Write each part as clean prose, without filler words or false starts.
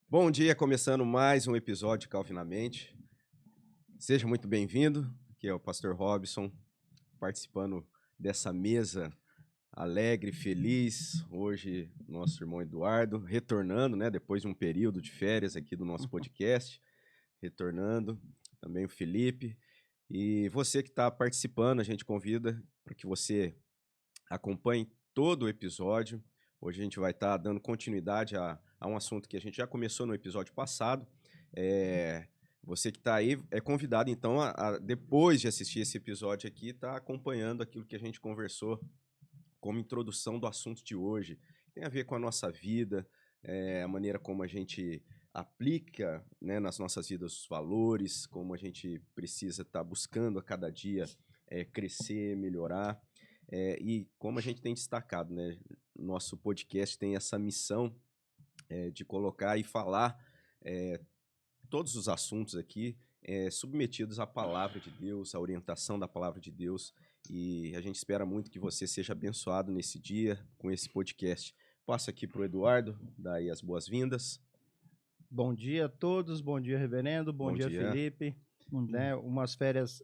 Bom dia, começando mais um episódio Calvinamente. Seja muito bem-vindo. Aqui é o Pastor Robson, participando dessa mesa alegre, feliz. Hoje, nosso irmão Eduardo, retornando, né, depois de um período de férias aqui do nosso podcast, retornando. Também o Felipe. E você que está participando, a gente convida para que você acompanhe todo o episódio. Hoje a gente vai estar dando continuidade a um assunto que a gente já começou no episódio passado. Você que está aí é convidado, então, depois de assistir esse episódio aqui, estar acompanhando aquilo que a gente conversou como introdução do assunto de hoje. Tem a ver com a nossa vida, a maneira como a gente aplica, né, nas nossas vidas os valores, como a gente precisa estar buscando a cada dia crescer, melhorar. E como a gente tem destacado, né, nosso podcast tem essa missão de colocar e falar todos os assuntos aqui submetidos à palavra de Deus, à orientação da palavra de Deus. E a gente espera muito que você seja abençoado nesse dia com esse podcast. Passo aqui para o Eduardo, dá aí as boas-vindas. Bom dia a todos, bom dia, reverendo, bom dia, Felipe. Bom dia. Né, umas férias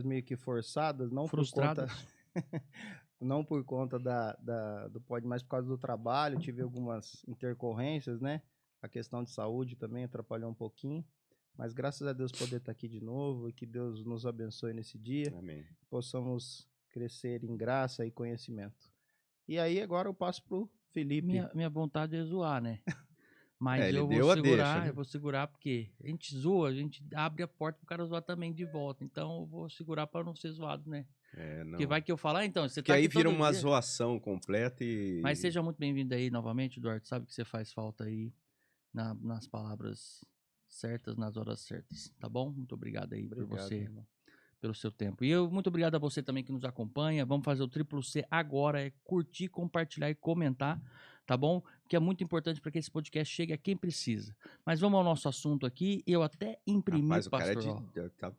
meio que forçadas, não Frustradas. não por conta do pod, mas por causa do trabalho, tive algumas intercorrências, né? A questão de saúde também atrapalhou um pouquinho, mas graças a Deus poder estar aqui de novo e que Deus nos abençoe nesse dia. Amém. Possamos crescer em graça e conhecimento. E aí agora eu passo pro Felipe. Minha vontade é zoar, né? Mas ele eu deu vou a segurar, deixa, né? eu vou segurar porque a gente zoa, a gente abre a porta pro cara zoar também de volta. Então eu vou segurar para não ser zoado, né? Não. Porque vai que eu falar, então, você que tá aí aqui vira todo uma dia. zoação completa e... Mas seja muito bem-vindo aí novamente, Eduardo. Sabe que você faz falta aí nas palavras certas, nas horas certas, tá bom? Muito obrigado aí por você, irmão. pelo seu tempo. E eu muito obrigado a você também que nos acompanha. Vamos fazer o triplo C agora, é curtir, compartilhar e comentar, tá bom? Que é muito importante para que esse podcast chegue a quem precisa. Mas vamos ao nosso assunto aqui. Eu até imprimi, Rapaz, o cara pastor. tá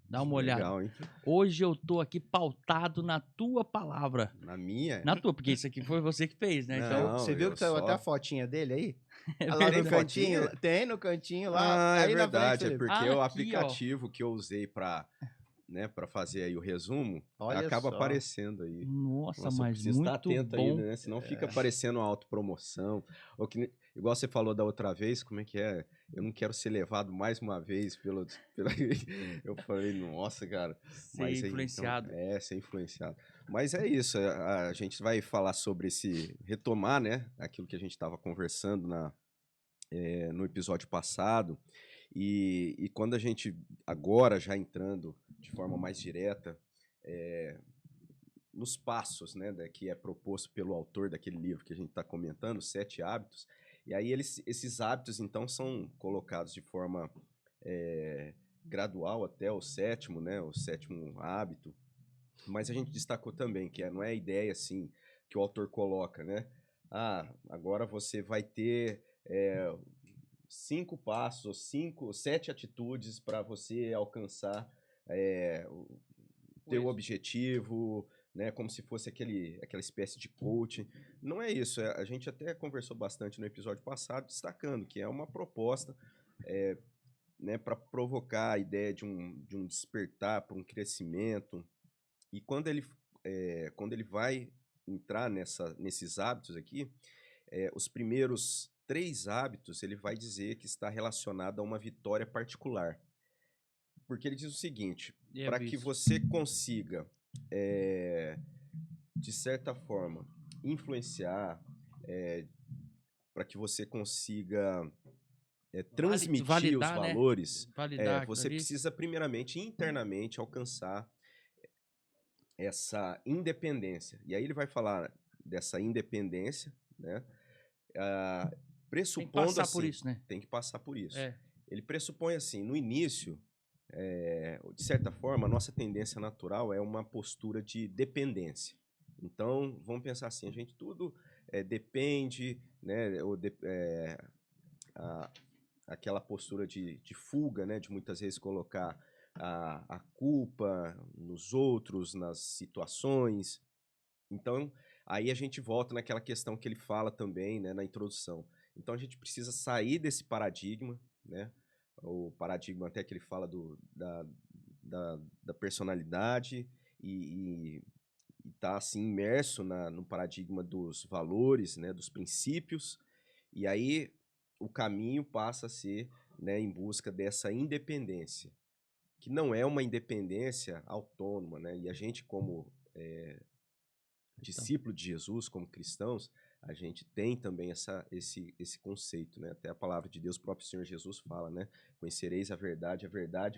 Dá uma legal, olhada. hein? Hoje eu tô aqui pautado na tua palavra. Na minha? Na tua, porque isso aqui foi você que fez, né? Não, Então, Você viu eu que saiu só- até a fotinha dele aí? é Lá Tem no verdade. cantinho, fotinha? tem no cantinho lá. É aí na verdade, frente, é Felipe. porque Ah, o aqui, aplicativo que eu usei para fazer aí o resumo Olha acaba só. aparecendo aí. Nossa, eu mas preciso estar muito atento bom. aí, né? Senão fica aparecendo uma autopromoção. Ou igual você falou da outra vez, como é que é? Eu não quero ser levado mais uma vez pela... Eu falei, nossa, cara. Ser Mas aí, influenciado. Então, ser influenciado. Mas é isso, a gente vai falar sobre retomar, né? Aquilo que a gente estava conversando no episódio passado. E quando a gente, agora já entrando de forma mais direta, nos passos, né, que é proposto pelo autor daquele livro que a gente está comentando, 7 hábitos, e aí esses hábitos, então, são colocados de forma gradual até o sétimo, né, o sétimo hábito, mas a gente destacou também que não é a ideia, assim, que o autor coloca, né, agora você vai ter 5 passos, 7 atitudes para você alcançar o teu objetivo, né, como se fosse aquela espécie de coaching. Não é isso, a gente até conversou bastante no episódio passado, destacando que é uma proposta né, para provocar a ideia de um despertar, para um crescimento. E quando ele vai entrar nesses hábitos aqui, os primeiros 3 hábitos, ele vai dizer que está relacionado a uma vitória particular. Porque ele diz o seguinte, para que você consiga, de certa forma, influenciar, para que você consiga transmitir validar, os valores, né? Validar você precisa primeiramente, internamente, alcançar essa independência. E aí ele vai falar dessa independência, né? Pressupondo tem que passar assim, por isso, né? Tem que passar por isso. É. Ele pressupõe assim, no início, de certa forma, a nossa tendência natural é uma postura de dependência. Então, vamos pensar assim, a gente tudo depende, né? Aquela postura de fuga, né? De muitas vezes colocar a culpa nos outros, nas situações. Então, aí a gente volta naquela questão que ele fala também, né, na introdução. Então a gente precisa sair desse paradigma, né? O paradigma até que ele fala da personalidade e tá assim imerso no paradigma dos valores, né? Dos princípios. E aí o caminho passa a ser, né, em busca dessa independência, que não é uma independência autônoma, né? E a gente como discípulo de Jesus, como cristãos, a gente tem também esse conceito, né? Até a palavra de Deus, o próprio Senhor Jesus fala, né? Conhecereis a verdade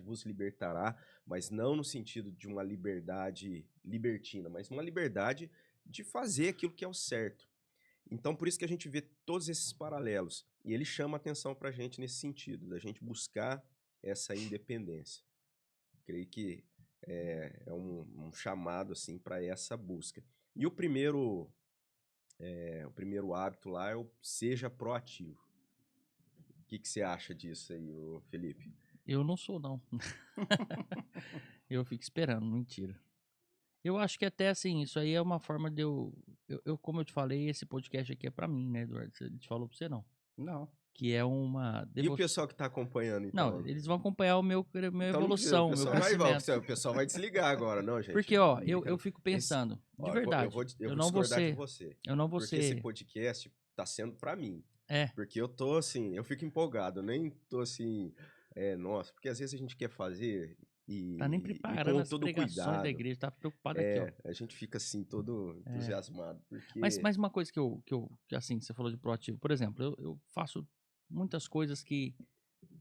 vos libertará, mas não no sentido de uma liberdade libertina, mas uma liberdade de fazer aquilo que é o certo. Então, por isso que a gente vê todos esses paralelos. E ele chama a atenção para a gente nesse sentido, da gente buscar essa independência. Creio que é um chamado assim para essa busca. E o primeiro hábito lá é o seja proativo. O que você acha disso aí, Felipe? Eu não sou, não. Eu fico esperando, mentira. Eu acho que até assim, isso aí é uma forma de como eu te falei, esse podcast aqui é pra mim, né, Eduardo? Ele te falou pra você, não. Não. Que é uma E o pessoal que tá acompanhando, então? Não, eles vão acompanhar minha Então, evolução, meu crescimento. O pessoal vai desligar agora, não, gente? Porque, ó, eu fico pensando, de verdade, eu vou discordar de você. Eu não vou porque esse podcast tá sendo pra mim. É. Porque eu tô assim, eu fico empolgado, eu nem tô assim, nossa, porque às vezes a gente quer fazer tá nem preparando as todo pregações cuidado. da igreja, tá preocupado aqui, ó. A gente fica assim, todo entusiasmado. Porque... Mas uma coisa que assim, você falou de proativo, por exemplo, eu faço muitas coisas que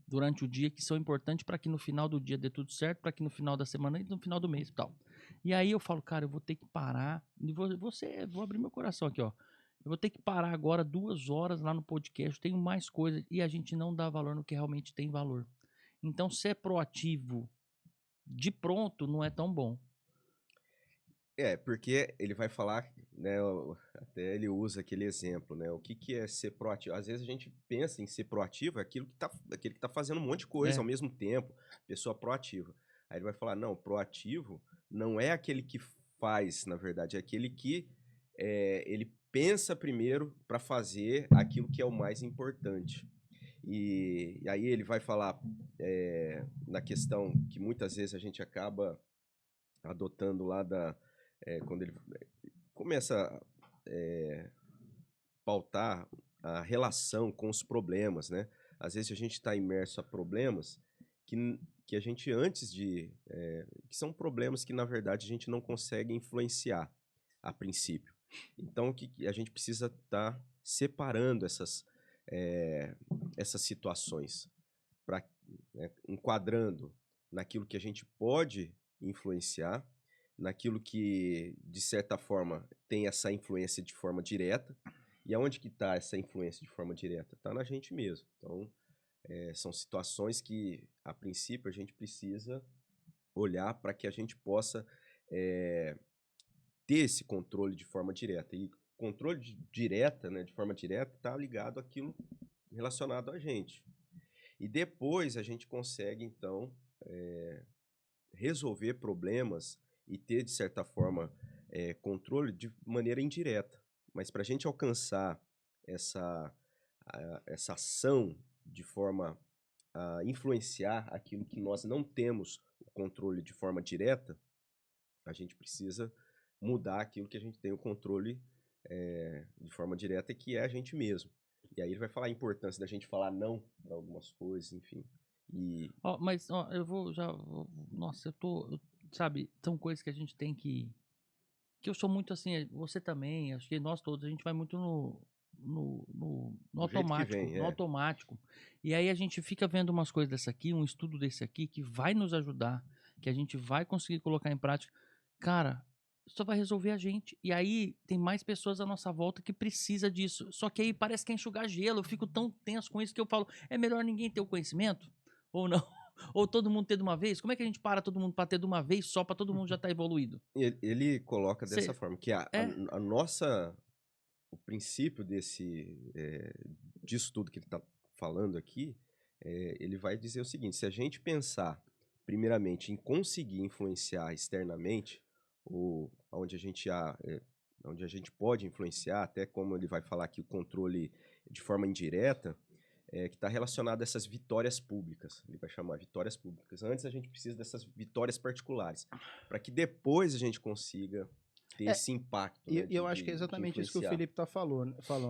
durante o dia que são importantes para que no final do dia dê tudo certo, para que no final da semana e no final do mês e tal. E aí eu falo, cara, eu vou ter que parar, e vou abrir meu coração aqui, ó. Eu vou ter que parar agora 2 horas lá no podcast, tenho mais coisas, e a gente não dá valor no que realmente tem valor. Então, ser proativo de pronto não é tão bom. Porque ele vai falar, né, até ele usa aquele exemplo, né, o que é ser proativo. Às vezes a gente pensa em ser proativo, é aquele que tá fazendo um monte de coisa ao mesmo tempo, pessoa proativa. Aí ele vai falar, não, proativo não é aquele que faz, na verdade, é aquele que ele pensa primeiro para fazer aquilo que é o mais importante. E aí ele vai falar na questão que muitas vezes a gente acaba adotando lá quando ele começa a pautar a relação com os problemas, né? Às vezes a gente está imerso a problemas que a gente antes de... que são problemas que, na verdade, a gente não consegue influenciar a princípio. Então, que a gente precisa estar separando essas situações, enquadrando naquilo que a gente pode influenciar, naquilo que, de certa forma, tem essa influência de forma direta. E aonde que está essa influência de forma direta? Está na gente mesmo. Então, são situações que, a princípio, a gente precisa olhar para que a gente possa ter esse controle de forma direta. E controle de forma direta, está ligado àquilo relacionado a gente. E depois a gente consegue, então, resolver problemas e ter, de certa forma, controle de maneira indireta. Mas para a gente alcançar essa ação de forma a influenciar aquilo que nós não temos o controle de forma direta, a gente precisa mudar aquilo que a gente tem o controle de forma direta, que é a gente mesmo. E aí ele vai falar a importância da gente falar não para algumas coisas, enfim. Mas eu vou já... Nossa, sabe, são coisas que a gente tem que eu sou muito assim, você também, acho que nós todos, a gente vai muito no automático, no automático. E aí a gente fica vendo umas coisas dessa aqui, um estudo desse aqui, que vai nos ajudar, que a gente vai conseguir colocar em prática. Cara, só vai resolver a gente. E aí tem mais pessoas à nossa volta que precisa disso. Só que aí parece que é enxugar gelo. Eu fico tão tenso com isso que eu falo, é melhor ninguém ter o conhecimento? Ou não? Ou todo mundo ter de uma vez? Como é que a gente para todo mundo para ter de uma vez só para todo mundo já estar evoluído? Ele coloca dessa forma, que a nossa... O princípio disso tudo que ele está falando aqui, ele vai dizer o seguinte: se a gente pensar, primeiramente, em conseguir influenciar externamente, ou onde a gente pode influenciar, até como ele vai falar aqui, o controle de forma indireta, que está relacionado a essas vitórias públicas. Ele vai chamar vitórias públicas. Antes a gente precisa dessas vitórias particulares, para que depois a gente consiga ter esse impacto. E Né, eu acho que é exatamente isso que o Felipe falou,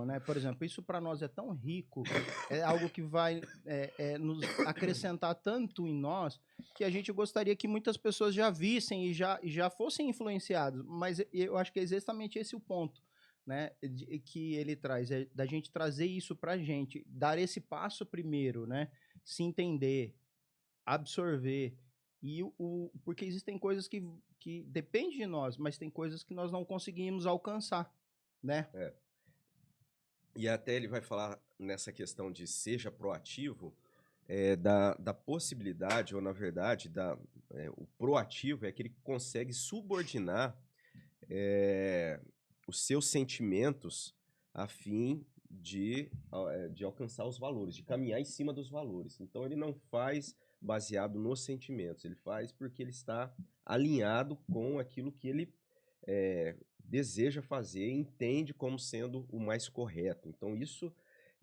né? Por exemplo, isso para nós é tão rico, é algo que vai nos acrescentar tanto em nós, que a gente gostaria que muitas pessoas já vissem e já fossem influenciados. Mas eu acho que é exatamente esse o ponto, né? Que ele traz, da gente trazer isso para a gente, dar esse passo primeiro, né? Se entender, absorver. Porque existem coisas que dependem de nós, mas tem coisas que nós não conseguimos alcançar, né? E até ele vai falar nessa questão de seja proativo, da possibilidade, ou na verdade, o proativo é aquele que consegue subordinar os seus sentimentos a fim de alcançar os valores, de caminhar em cima dos valores. Então ele não faz baseado nos sentimentos, ele faz porque ele está alinhado com aquilo que ele deseja fazer e entende como sendo o mais correto. Então isso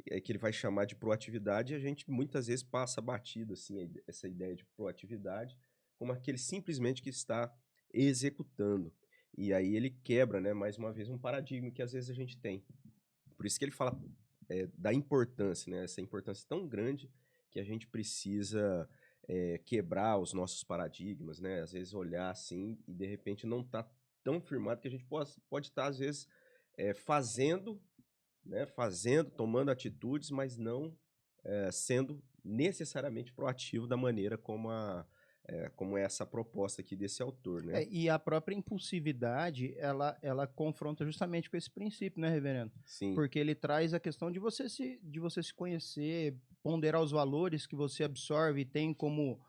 é que ele vai chamar de proatividade, e a gente muitas vezes passa batido assim, essa ideia de proatividade como aquele simplesmente que está executando. E aí ele quebra, né, mais uma vez, um paradigma que às vezes a gente tem. Por isso que ele fala da importância, né, essa importância tão grande que a gente precisa quebrar os nossos paradigmas, né, às vezes olhar assim e de repente não tá tão firmado que a gente pode estar, às vezes, fazendo, tomando atitudes, mas não sendo necessariamente proativo da maneira como é essa proposta aqui desse autor, né? E a própria impulsividade, ela confronta justamente com esse princípio, né, reverendo? Sim. Porque ele traz a questão de você se conhecer, ponderar os valores que você absorve e tem como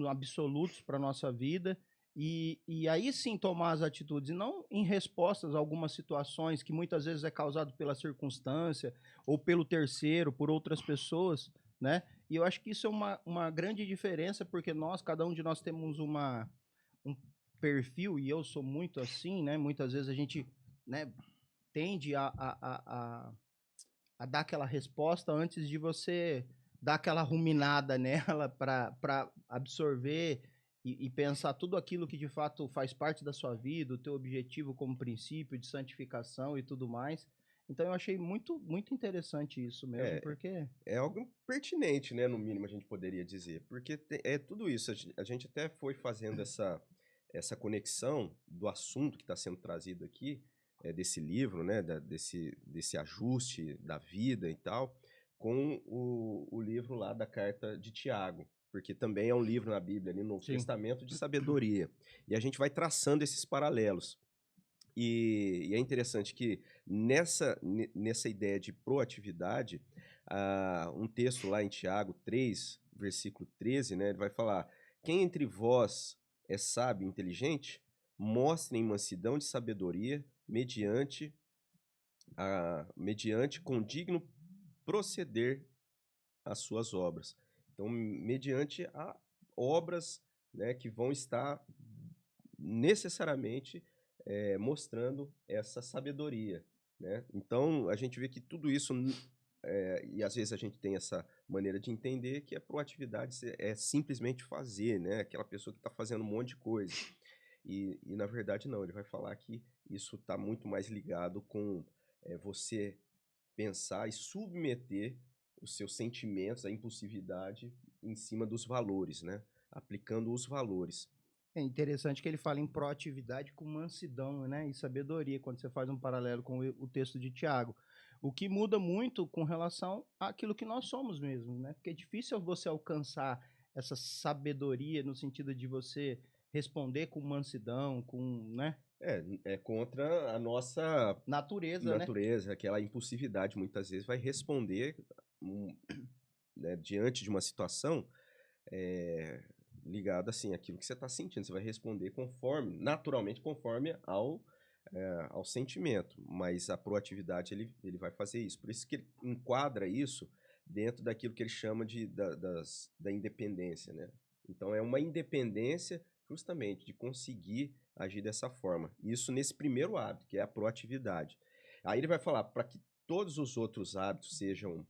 absolutos para a nossa vida, e aí sim tomar as atitudes, e não em respostas a algumas situações que muitas vezes é causado pela circunstância, ou pelo terceiro, por outras pessoas, né? E eu acho que isso é uma grande diferença, porque cada um de nós temos um perfil, e eu sou muito assim, né? Muitas vezes a gente, né, tende a dar aquela resposta antes de você dar aquela ruminada nela para absorver e pensar tudo aquilo que de fato faz parte da sua vida, o teu objetivo como princípio de santificação e tudo mais. Então eu achei muito, muito interessante isso mesmo, porque... É algo pertinente, né, no mínimo a gente poderia dizer, porque é tudo isso, a gente até foi fazendo essa conexão do assunto que está sendo trazido aqui, desse livro, né, desse ajuste da vida e tal, com o livro lá da carta de Tiago, porque também é um livro na Bíblia, ali no Novo Testamento, de sabedoria, e a gente vai traçando esses paralelos. E é interessante que nessa ideia de proatividade, um texto lá em Tiago 3, versículo 13, né, ele vai falar: quem entre vós é sábio e inteligente, mostrem mansidão de sabedoria mediante condigno proceder as suas obras. Então, mediante obras, né, que vão estar necessariamente mostrando essa sabedoria, né? Então, a gente vê que tudo isso, e às vezes a gente tem essa maneira de entender que a proatividade é simplesmente fazer, né? Aquela pessoa que está fazendo um monte de coisa. E na verdade não, ele vai falar que isso está muito mais ligado com você pensar e submeter os seus sentimentos, a impulsividade, em cima dos valores, né? Aplicando os valores. É interessante que ele fala em proatividade com mansidão, né, e sabedoria, quando você faz um paralelo com o texto de Tiago. O que muda muito com relação àquilo que nós somos mesmo, né? Porque é difícil você alcançar essa sabedoria no sentido de você responder com mansidão, né? É contra a nossa natureza, né? Aquela impulsividade muitas vezes vai responder né, diante de uma situação ligado assim, aquilo que você está sentindo. Você vai responder naturalmente conforme ao sentimento. Mas a proatividade, ele vai fazer isso. Por isso que ele enquadra isso dentro daquilo que ele chama da independência, né? Então, é uma independência justamente de conseguir agir dessa forma. Isso nesse primeiro hábito, que é a proatividade. Aí ele vai falar, para que todos os outros hábitos sejam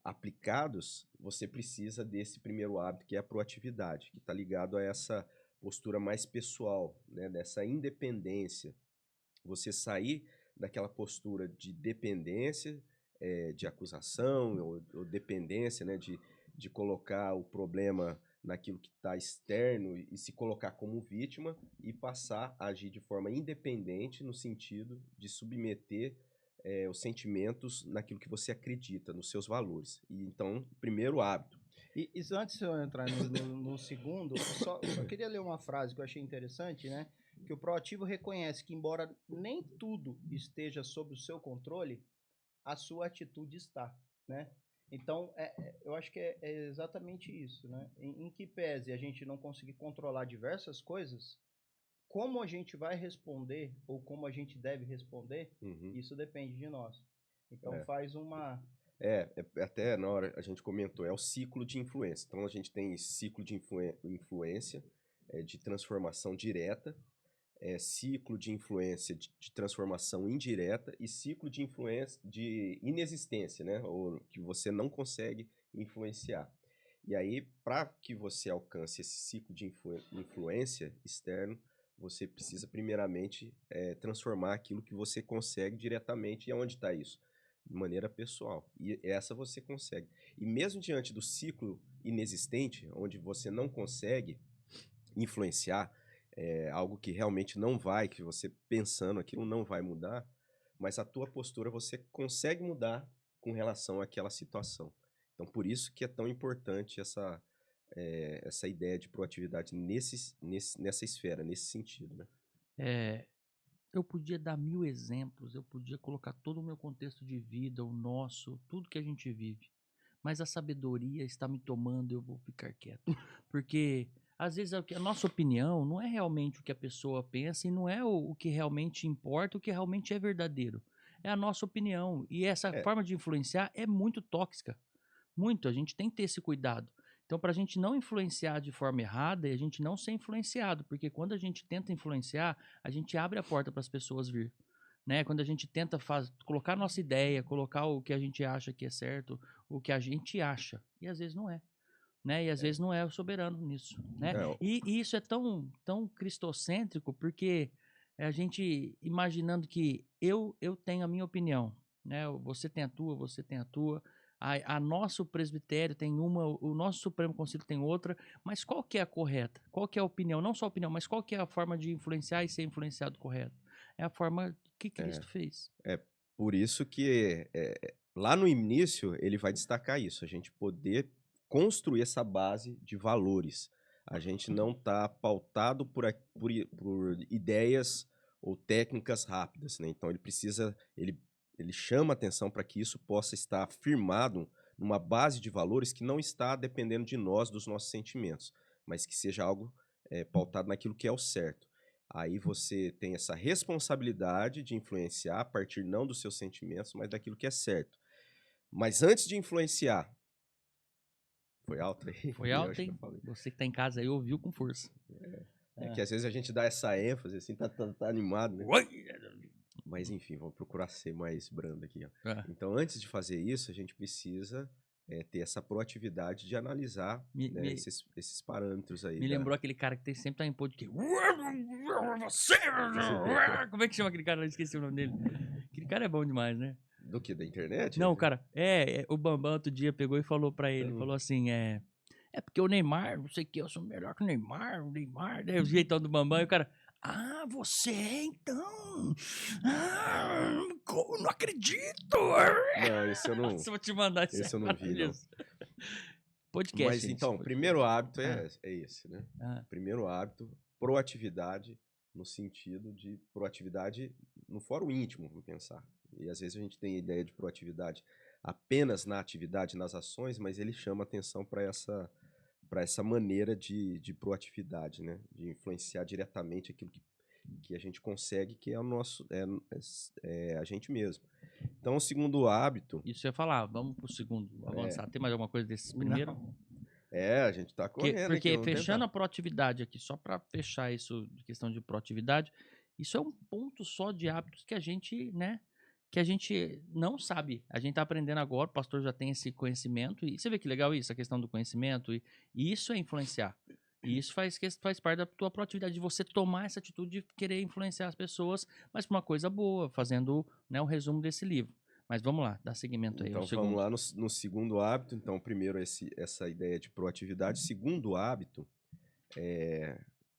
aplicados, você precisa desse primeiro hábito, que é a proatividade, que está ligado a essa postura mais pessoal, né? Dessa independência. Você sair daquela postura de dependência, de acusação ou dependência, né? De colocar o problema naquilo que está externo e se colocar como vítima e passar a agir de forma independente no sentido de submeter os sentimentos naquilo que você acredita, nos seus valores. E então, primeiro hábito. E antes de eu entrar no segundo, eu só queria ler uma frase que eu achei interessante, né? Que o proativo reconhece que, embora nem tudo esteja sob o seu controle, a sua atitude está, né? Então, eu acho que é exatamente isso, né? Em que pese a gente não conseguir controlar diversas coisas, como a gente vai responder ou como a gente deve responder, isso depende de nós. Então, faz uma... até na hora a gente comentou, é o ciclo de influência. Então, a gente tem ciclo de influência, de transformação direta, ciclo de influência de transformação indireta e ciclo de influência de inexistência, né? Ou que você não consegue influenciar. E aí, para que você alcance esse ciclo de influência externo, você precisa primeiramente transformar aquilo que você consegue diretamente. E onde está isso? De maneira pessoal. E essa você consegue. E mesmo diante do ciclo inexistente, onde você não consegue influenciar, algo que realmente não vai, que você pensando aquilo não vai mudar, mas a tua postura você consegue mudar com relação àquela situação. Então, por isso que é tão importante essa ideia de proatividade nessa esfera, nesse sentido, né? Eu podia dar 1000 exemplos, eu podia colocar todo o meu contexto de vida, o nosso, tudo que a gente vive, mas a sabedoria está me tomando e eu vou ficar quieto, porque às vezes a nossa opinião não é realmente o que a pessoa pensa e não é o que realmente importa, o que realmente é verdadeiro. É a nossa opinião. E essa forma de influenciar é muito tóxica. Muito. A gente tem que ter esse cuidado. Então, para a gente não influenciar de forma errada e a gente não ser influenciado, porque quando a gente tenta influenciar, a gente abre a porta para as pessoas vir. Né? Quando a gente tenta colocar a nossa ideia, colocar o que a gente acha que é certo, o que a gente acha, e às vezes não é. Né? E às vezes não é o soberano nisso, né? E isso é tão cristocêntrico porque a gente imaginando que eu tenho a minha opinião, né? Você tem a tua, você tem a tua, a nosso presbitério tem uma, o nosso Supremo Conselho tem outra, mas qual que é a correta? Qual que é a opinião? Não só a opinião, mas qual que é a forma de influenciar e ser influenciado correto? É a forma que Cristo fez. Por isso que lá no início ele vai destacar isso, a gente poder construir essa base de valores. A gente não está pautado por ideias ou técnicas rápidas, né? Então ele chama atenção para que isso possa estar firmado numa base de valores que não está dependendo de nós, dos nossos sentimentos, mas que seja algo pautado naquilo que é o certo. Aí você tem essa responsabilidade de influenciar a partir não dos seus sentimentos, mas daquilo que é certo. Mas antes de influenciar, foi alto aí? Foi alto, hein? Você que tá em casa aí ouviu com força. Que às vezes a gente dá essa ênfase, assim, tá animado, né? Mas enfim, vamos procurar ser mais brando aqui. Ó. Então, antes de fazer isso, a gente precisa ter essa proatividade de analisar esses parâmetros aí. Me lembrou aquele cara que sempre tá em podcast. Como é que chama aquele cara? Eu esqueci o nome dele. Aquele cara é bom demais, né? Do que? Da internet? Não, cara, o Bambam outro dia pegou e falou pra ele, falou assim, é porque o Neymar, não sei o que, eu sou melhor que o Neymar, né? O jeitão do Bambam, e o cara, você então? Não acredito! Não, isso eu não... Nossa, vou te mandar esse eu não vi, não. Podcast, mas gente, então, o primeiro hábito é esse, né? Primeiro hábito, proatividade, no sentido de proatividade no fórum íntimo, vamos pensar. E às vezes a gente tem a ideia de proatividade apenas na atividade, nas ações, mas ele chama atenção para essa maneira de proatividade, né? De influenciar diretamente aquilo que a gente consegue, que é o nosso, a gente mesmo. Então, o segundo hábito... Isso eu ia falar, vamos pro segundo, avançar. Tem mais alguma coisa desse primeiro? A gente tá correndo. Porque aqui, fechando a proatividade aqui, só para fechar isso, de questão de proatividade, isso é um ponto só de hábitos que a gente, né, que a gente não sabe. A gente está aprendendo agora, o pastor já tem esse conhecimento. E você vê que legal isso, a questão do conhecimento. E isso é influenciar. E isso faz parte da tua proatividade, de você tomar essa atitude de querer influenciar as pessoas, mas para uma coisa boa, fazendo, né, o resumo desse livro. Mas vamos lá, dá seguimento aí. Então vamos lá no segundo hábito. Então, primeiro essa ideia de proatividade. Segundo hábito,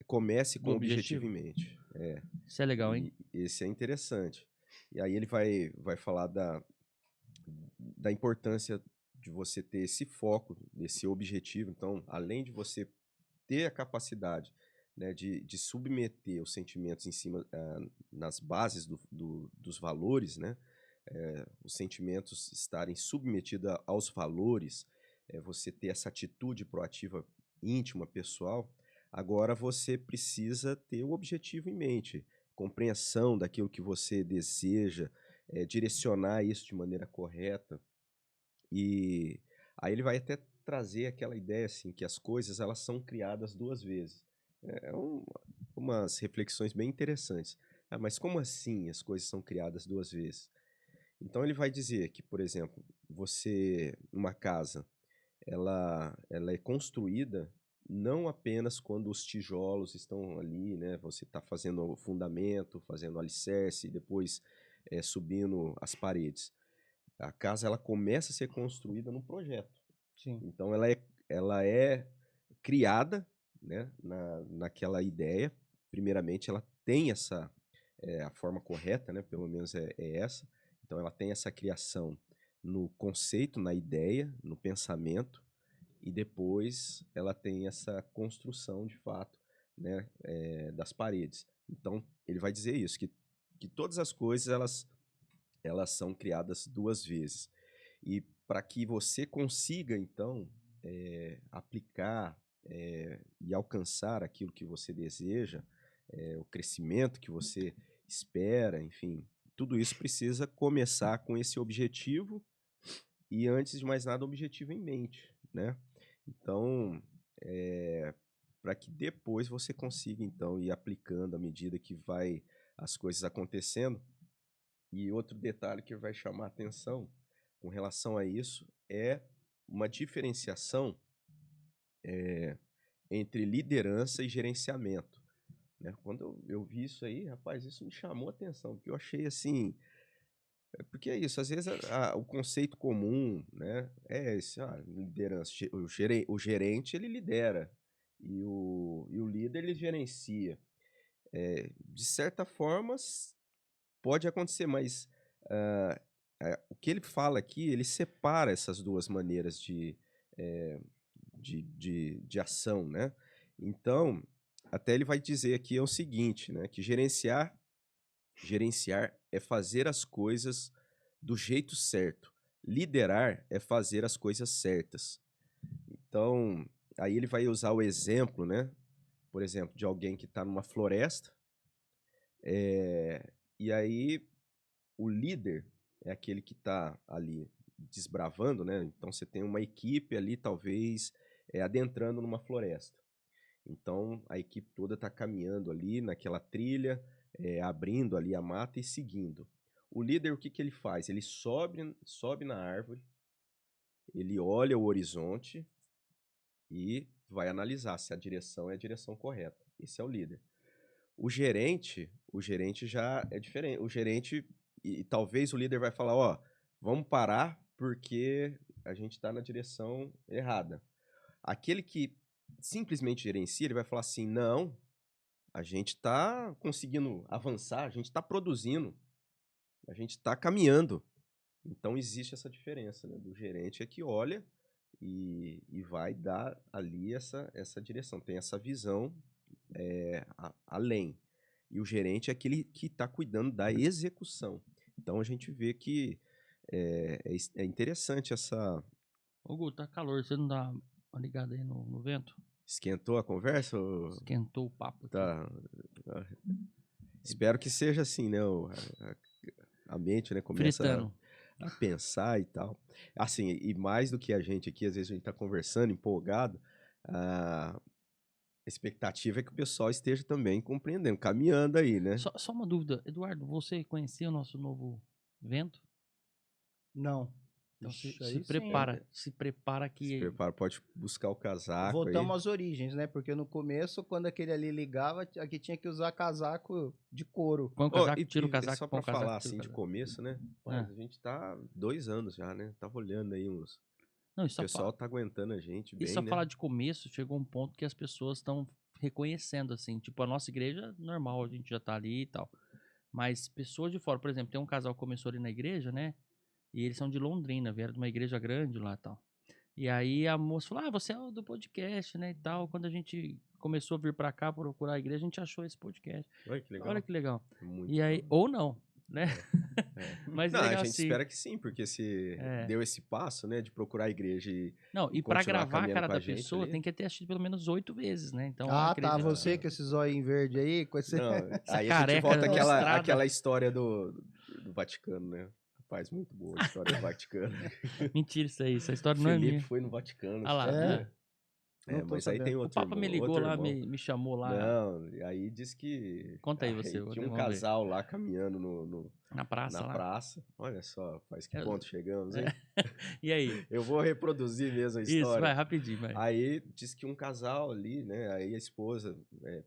comece com Do objetivo objetivo? em mente. Isso é legal, hein? E esse é interessante. E aí ele vai falar da importância de você ter esse foco, desse objetivo. Então, além de você ter a capacidade, né, de submeter os sentimentos em cima, nas bases dos valores, né, os sentimentos estarem submetidos aos valores, você ter essa atitude proativa íntima, pessoal, agora você precisa ter o objetivo em mente, compreensão daquilo que você deseja, direcionar isso de maneira correta. E aí ele vai até trazer aquela ideia assim que as coisas elas são criadas duas vezes. Umas reflexões bem interessantes. Ah, mas como assim as coisas são criadas duas vezes? Então ele vai dizer que, por exemplo, uma casa, ela é construída não apenas quando os tijolos estão ali, né? Você está fazendo o fundamento, fazendo o alicerce, e depois subindo as paredes. A casa ela começa a ser construída no projeto. Sim. Então ela é criada, né, naquela ideia. Primeiramente, ela tem a forma correta, né? Pelo menos é essa. Então ela tem essa criação no conceito, na ideia, no pensamento, e depois ela tem essa construção de fato, né, das paredes. Então ele vai dizer isso, que todas as coisas elas são criadas duas vezes. E para que você consiga, então, aplicar e alcançar aquilo que você deseja, o crescimento que você espera, enfim, tudo isso precisa começar com esse objetivo e, antes de mais nada, o objetivo em mente, né? Então, para que depois você consiga, então, ir aplicando à medida que vai as coisas acontecendo. E outro detalhe que vai chamar a atenção com relação a isso é uma diferenciação entre liderança e gerenciamento, né? Quando eu vi isso aí, rapaz, isso me chamou a atenção, porque eu achei assim... Porque é isso, às vezes o conceito comum, né, é esse, liderança, o gerente ele lidera e o líder ele gerencia. De certa forma, pode acontecer, mas o que ele fala aqui, ele separa essas duas maneiras de ação, né? Então, até ele vai dizer aqui é o seguinte, né? Que gerenciar é fazer as coisas do jeito certo. Liderar é fazer as coisas certas. Então, aí ele vai usar o exemplo, né? Por exemplo, de alguém que está numa floresta, e aí o líder é aquele que está ali desbravando, né? Então você tem uma equipe ali, talvez, adentrando numa floresta. Então a equipe toda está caminhando ali naquela trilha, abrindo ali a mata e seguindo. O líder, o que ele faz? Ele sobe na árvore, ele olha o horizonte e vai analisar se a direção é a direção correta. Esse é o líder. O gerente já é diferente. O gerente, e talvez o líder vai falar, vamos parar porque a gente está na direção errada. Aquele que simplesmente gerencia, ele vai falar assim, não, a gente está conseguindo avançar, a gente está produzindo, a gente está caminhando. Então existe essa diferença, né, do gerente que olha e vai dar ali essa direção, tem essa visão além. E o gerente é aquele que está cuidando da execução. Então a gente vê que é interessante essa... Ô, Gu, tá calor, você não dá uma ligada aí no vento? Esquentou a conversa? Ou... Esquentou o papo aqui. Tá. Espero que seja assim, né? A mente, né, começa a pensar e tal. Assim, e mais do que a gente aqui, às vezes a gente tá conversando, empolgado, a expectativa é que o pessoal esteja também compreendendo, caminhando aí, né? Só uma dúvida, Eduardo, você conhecia o nosso novo Vento? Não. Então Ixi, se aí sim. prepara. Se prepara Se que... prepara, pode buscar o casaco Voltamos aí. às origens, né? Porque no começo, quando aquele ali ligava, aqui tinha que usar casaco de couro. Põe o Ó, casaco, tira o e casaco, só põe pra o casaco, falar tira o assim de casaco. começo, né? Ah. A gente tá 2 anos já, né? Tava olhando aí uns... Não, O pessoal tá aguentando a gente e bem, só né? falar de começo, chegou um ponto que as pessoas estão reconhecendo, assim. Tipo, a nossa igreja, normal, a gente já tá ali e tal. Mas pessoas de fora, por exemplo, tem um casal que começou ali na igreja, né? E eles são de Londrina, vieram de uma igreja grande lá e tal. E aí a moça falou: ah, você é o do podcast, né? E tal. Quando a gente começou a vir pra cá procurar a igreja, a gente achou esse podcast. Olha que legal. Olha que legal. Muito E aí, bom. ou não, né? É. Mas Não, a legal gente assim. espera que sim, porque se É. deu esse passo, né, de procurar a igreja Não, e e pra continuar gravar a caminhando cara com da a gente pessoa, ali. tem que ter assistido pelo menos 8 vezes, né? Então, eu Ah, tá. acredito. Você com esse zóio verde aí, com esse... Não, Essa aí a gente careca volta listrada. àquela história do Vaticano, né? Rapaz, muito boa a história do Vaticano. Mentira isso aí, essa história não é Felipe minha. foi no Vaticano, Ah lá, você É? sabia? Não tô Mas aí tem sabendo. O outro Papa irmão. me ligou Outro lá, irmão. me chamou lá. Não, e aí diz que Conta aí você, tinha um vamos ver. casal lá caminhando Na praça na lá. praça. Olha só, faz que É. ponto chegamos, hein? E aí? Eu vou reproduzir mesmo a Isso, história. vai, rapidinho, vai. Aí diz que um casal ali, né? Aí a esposa,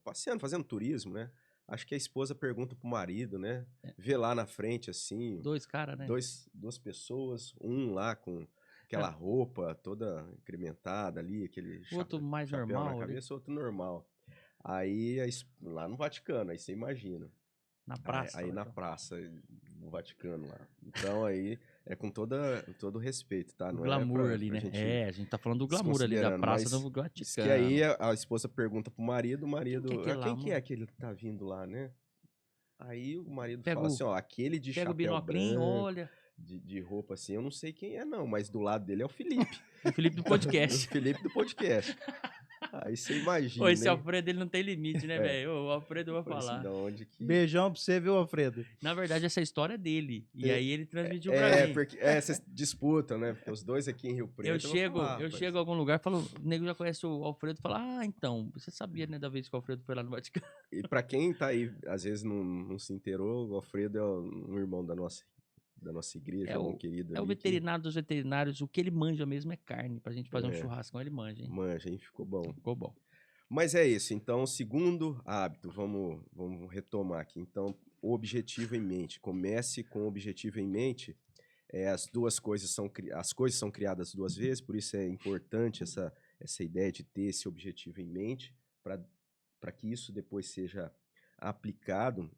passeando, fazendo turismo, né? Acho que a esposa pergunta pro marido, né? Vê lá na frente, assim, 2 caras, né? duas pessoas, um lá com aquela roupa toda incrementada ali, aquele O outro mais chapéu na normal ali. cabeça, outro normal. Aí, lá no Vaticano, aí você imagina. Na praça. Aí lá, na então. praça, no Vaticano lá. Então aí é com todo respeito, tá? O Não glamour é ali, pra né? gente É, a gente tá falando do glamour ali da desconsiderando, praça mas do diz que aí Vaticano. a esposa pergunta pro marido, o marido, Quem que é aquele lá, quem que é amor? aquele que tá vindo lá, né? Aí o marido Pega fala o, assim, ó, aquele de pega o chapéu binoclinho, branco, olha. de roupa assim, eu não sei quem é não, mas do lado dele é o Felipe. O Felipe do O podcast. Felipe do podcast. Aí você Ô, imagina, esse hein? Alfredo, ele não tem limite, né, velho? O Alfredo, eu vou Falei assim, falar. da onde que... Beijão pra você, viu, Alfredo? Na verdade, essa história é dele. E É, aí ele transmitiu pra mim. Porque vocês disputam, né? Porque os dois aqui em Rio Preto, Eu chego, vou falar, eu rapaz. chego a algum lugar e falo, o nego já conhece o Alfredo e fala, ah, então, você sabia, né, da vez que o Alfredo foi lá no Vaticano? E pra quem tá aí, às vezes não se inteirou, o Alfredo é um irmão da nossa igreja, É um o, querido é o ali que veterinário dos veterinários, o que ele manja mesmo é carne, pra gente fazer um churrascão, ele manja, hein? manja, hein? Ficou bom. Ficou bom. Mas é isso, então, segundo hábito, vamos retomar aqui. Então, o objetivo em mente. Comece com o objetivo em mente. As coisas são criadas 2 vezes, por isso é importante essa ideia de ter esse objetivo em mente, para que isso depois seja aplicado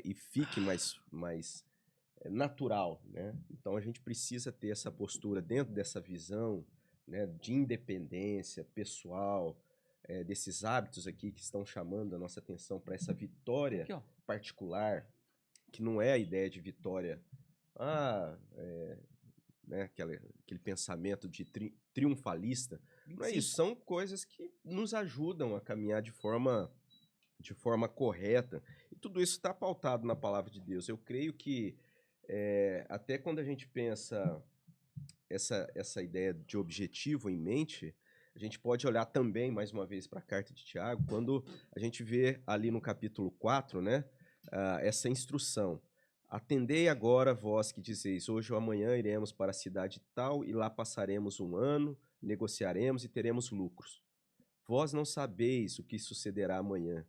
e fique mais natural, né? Então a gente precisa ter essa postura dentro dessa visão, né, de independência pessoal, desses hábitos aqui que estão chamando a nossa atenção para essa vitória Aqui, ó. particular, que não é a ideia de vitória, né, aquele pensamento de triunfalista. Não é isso, são coisas que nos ajudam a caminhar de forma correta. E tudo isso está pautado na palavra de Deus. Eu creio que até quando a gente pensa essa ideia de objetivo em mente, a gente pode olhar também, mais uma vez, para a carta de Tiago, quando a gente vê ali no capítulo 4, né, essa instrução. Atendei agora, vós que dizeis, hoje ou amanhã iremos para a cidade tal e lá passaremos um ano, negociaremos e teremos lucros. Vós não sabeis o que sucederá amanhã,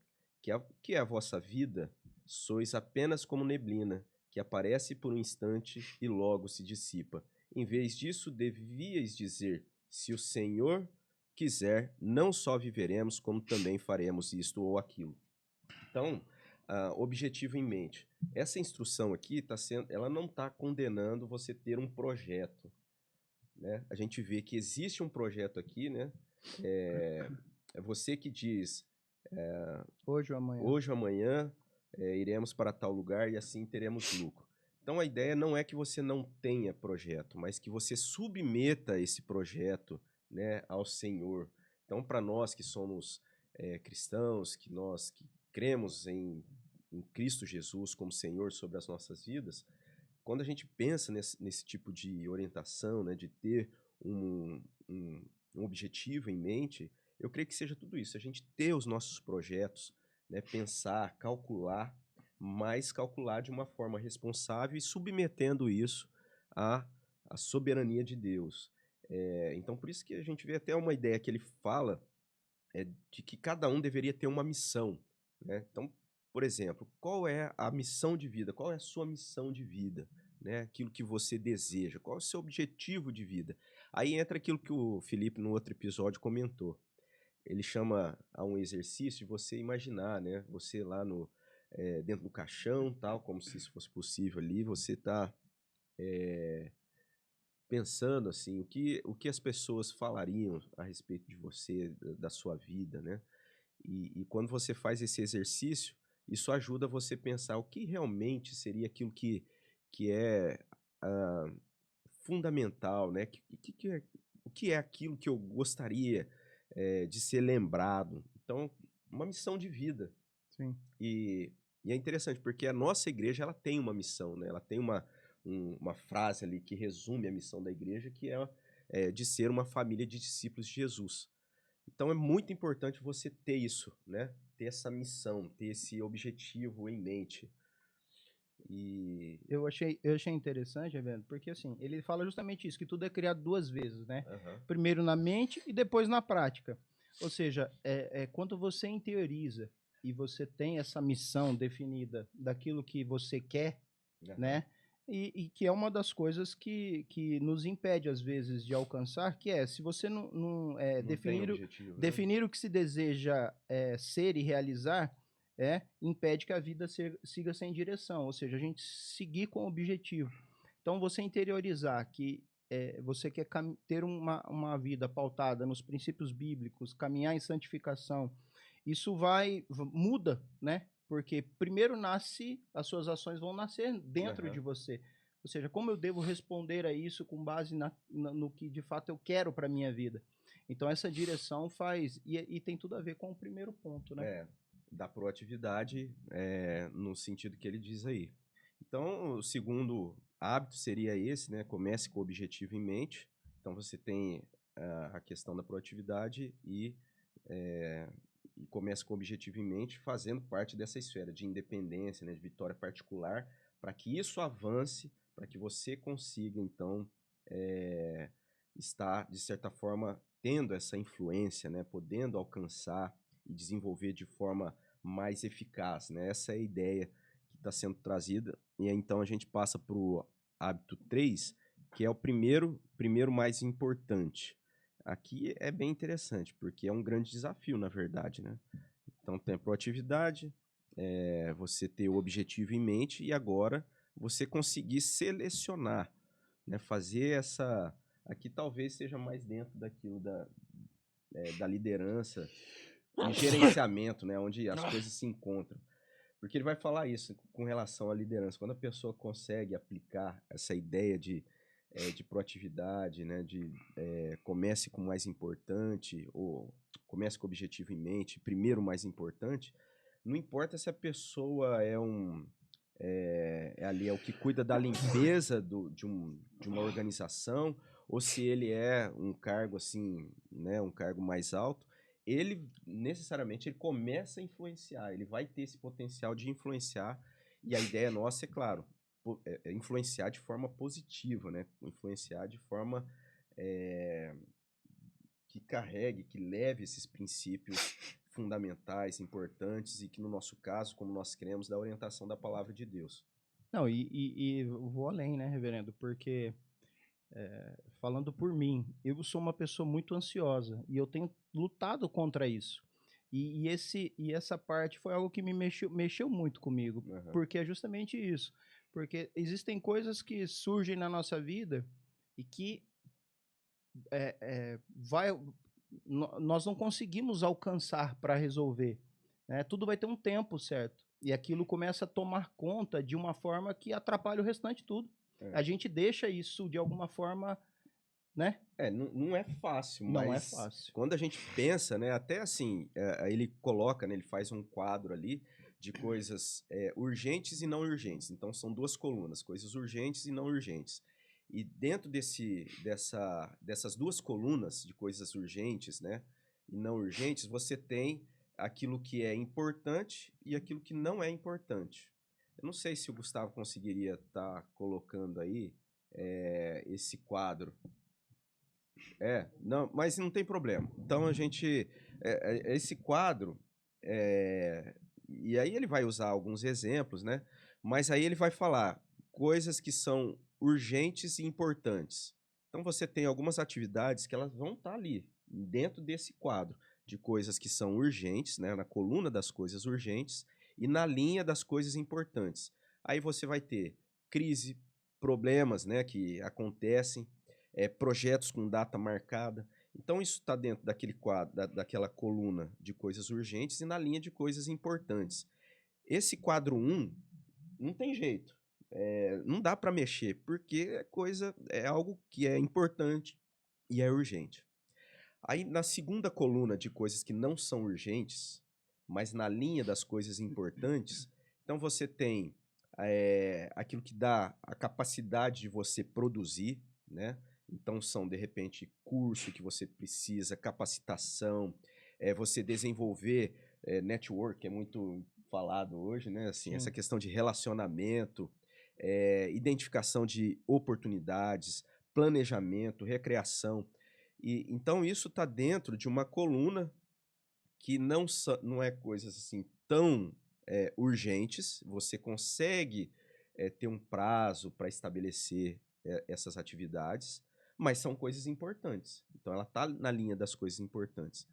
que é a vossa vida, sois apenas como neblina, que aparece por um instante e logo se dissipa. Em vez disso, devíeis dizer, se o Senhor quiser, não só viveremos, como também faremos isto ou aquilo. Então, objetivo em mente. Essa instrução aqui, ela não está condenando você ter um projeto, né? A gente vê que existe um projeto aqui, né? É você que diz, Hoje ou amanhã. hoje ou amanhã iremos para tal lugar e assim teremos lucro. Então a ideia não é que você não tenha projeto, mas que você submeta esse projeto, né, ao Senhor. Então para nós que somos cristãos, que nós que cremos em Cristo Jesus como Senhor sobre as nossas vidas, quando a gente pensa nesse tipo de orientação, né, de ter um objetivo em mente, eu creio que seja tudo isso, a gente ter os nossos projetos, né, pensar, calcular, mas calcular de uma forma responsável e submetendo isso à soberania de Deus. Então, por isso que a gente vê até uma ideia que ele fala de que cada um deveria ter uma missão, né? Então, por exemplo, qual é a missão de vida? Qual é a sua missão de vida? Né? Aquilo que você deseja, qual é o seu objetivo de vida? Aí entra aquilo que o Felipe, no outro episódio, comentou. Ele chama a um exercício de você imaginar, né? Você lá dentro do caixão, tal, como se isso fosse possível ali, você está pensando assim, o que as pessoas falariam a respeito de você, da sua vida, né? E quando você faz esse exercício, isso ajuda você a pensar o que realmente seria aquilo que é ah, fundamental, né? O que é aquilo que eu gostaria de ser lembrado? Então, uma missão de vida. Sim. E é interessante, porque a nossa igreja ela tem uma missão, né? Ela tem uma frase ali que resume a missão da igreja, que é de ser uma família de discípulos de Jesus. Então é muito importante você ter isso, né? Ter essa missão, ter esse objetivo em mente. E Eu achei interessante, Evandro, porque assim, ele fala justamente isso, que tudo é criado duas vezes, né? Aham. Primeiro na mente e depois na prática. Ou seja, quando você interioriza e você tem essa missão definida daquilo que você quer, Aham. né? E que é uma das coisas que nos impede, às vezes, de alcançar, que se você não Não tem definir, objetivo, né? definir o que se deseja ser e realizar, impede que a vida siga sem direção, ou seja, a gente seguir com o objetivo. Então, você interiorizar que você quer ter uma vida pautada nos princípios bíblicos, caminhar em santificação, isso muda, né? Porque primeiro as suas ações vão nascer dentro de você. Ou seja, como eu devo responder a isso com base no que de fato eu quero para minha vida. Então, essa direção faz, e tem tudo a ver com o primeiro ponto, né? Da proatividade, no sentido que ele diz aí. Então, o segundo hábito seria esse, né? Comece com o objetivo em mente. Então, você tem a questão da proatividade e comece com o objetivo em mente, fazendo parte dessa esfera de independência, né? De vitória particular, para que isso avance, para que você consiga, então, estar, de certa forma, tendo essa influência, né? Podendo alcançar e desenvolver de forma mais eficaz, né? Essa é a ideia que está sendo trazida. E então a gente passa para o hábito 3, que é o primeiro mais importante. Aqui é bem interessante, porque é um grande desafio, na verdade, né? Então tem a proatividade, você ter o objetivo em mente e agora você conseguir selecionar, né? Fazer essa... Aqui talvez seja mais dentro daquilo da liderança e gerenciamento, né? Onde as coisas se encontram. Porque ele vai falar isso com relação à liderança. Quando a pessoa consegue aplicar essa ideia de proatividade, né? Comece com o mais importante, ou comece com o objetivo em mente, primeiro o mais importante, não importa se a pessoa ali é o que cuida da limpeza de uma organização, ou se ele é um cargo assim, né, um cargo mais alto, ele necessariamente ele começa a influenciar, ele vai ter esse potencial de influenciar, e a ideia nossa é, claro, influenciar de forma positiva, né? Influenciar de forma que carregue, que leve esses princípios fundamentais, importantes, e que no nosso caso, como nós cremos, da orientação da palavra de Deus. Não, e eu vou além, né, reverendo? Porque, falando por mim, eu sou uma pessoa muito ansiosa e eu tenho lutado contra isso. E essa parte foi algo que me mexeu muito comigo, Uhum. porque é justamente isso. Porque existem coisas que surgem na nossa vida e que nós não conseguimos alcançar para resolver, né? Tudo vai ter um tempo certo. E aquilo começa a tomar conta de uma forma que atrapalha o restante tudo. A gente deixa isso de alguma forma, né? Não é fácil, Não é mas fácil. quando a gente pensa, né, até assim, ele coloca, né, ele faz um quadro ali de coisas urgentes e não urgentes. Então são duas colunas, coisas urgentes e não urgentes. E dentro dessas duas colunas de coisas urgentes, né, e não urgentes, você tem aquilo que é importante e aquilo que não é importante. Eu não sei se o Gustavo conseguiria estar colocando aí esse quadro. Não, mas não tem problema. Então a gente. Esse quadro. E aí ele vai usar alguns exemplos, né? Mas aí ele vai falar coisas que são urgentes e importantes. Então você tem algumas atividades que elas vão estar ali, dentro desse quadro, de coisas que são urgentes, né? Na coluna das coisas urgentes e na linha das coisas importantes. Aí você vai ter crise, problemas, né, que acontecem, projetos com data marcada. Então, isso está dentro daquele quadro, daquela coluna de coisas urgentes e na linha de coisas importantes. Esse quadro 1, não tem jeito. Não dá para mexer, porque é algo que é importante e é urgente. Aí, na segunda coluna de coisas que não são urgentes, mas na linha das coisas importantes, então você tem aquilo que dá a capacidade de você produzir, né? Então são, de repente, curso que você precisa, capacitação, você desenvolver network, que é muito falado hoje, né? Assim, essa questão de relacionamento, identificação de oportunidades, planejamento, recreação. Então isso está dentro de uma coluna que não é coisas assim tão urgentes, você consegue ter um prazo para estabelecer essas atividades, mas são coisas importantes. Então ela está na linha das coisas importantes.